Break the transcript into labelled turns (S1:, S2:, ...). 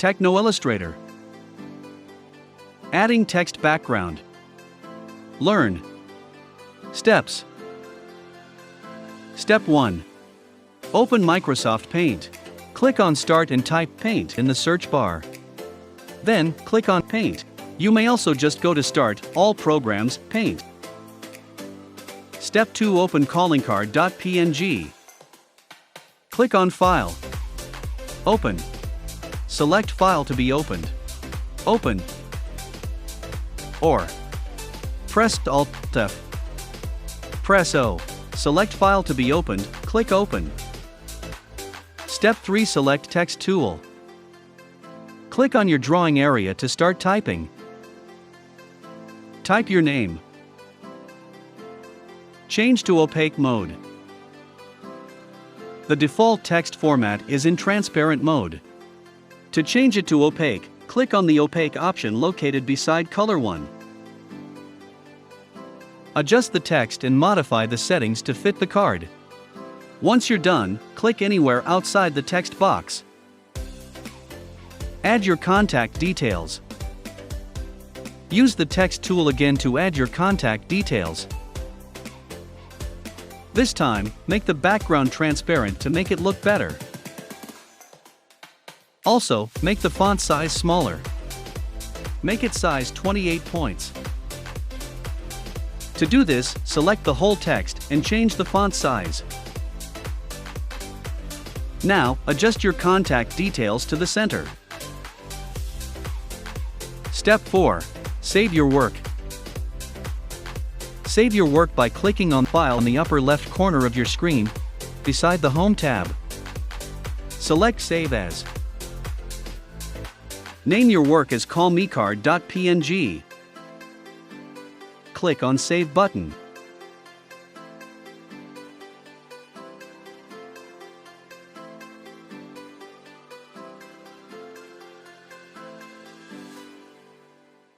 S1: TechnoIllustrator. Adding text background. Learn. Steps. Step 1. Open Microsoft Paint. Click on Start and type Paint in the search bar. Then, click on Paint. You may also just go to Start, All Programs, Paint. Step 2. Open callingcard.png. Click on File. Open. Select File to be opened. Open. Or press Alt-F. Press O. Select File to be opened, click Open. Step 3. Select Text tool. Click on your drawing area to start typing. Type your name. Change to opaque mode. The default text format is in transparent mode. To change it to opaque, click on the opaque option located beside color 1. Adjust the text and modify the settings to fit the card. Once you're done, click anywhere outside the text box. Add your contact details. Use the text tool again to add your contact details. This time, make the background transparent to make it look better. Also, make the font size smaller. Make it size 28 points. To do this, select the whole text and change the font size. Now, adjust your contact details to the center. Step 4. Save your work. Save your work by clicking on File in the upper left corner of your screen, beside the Home tab. Select Save As. Name your work as callmecard.png. Click on Save button.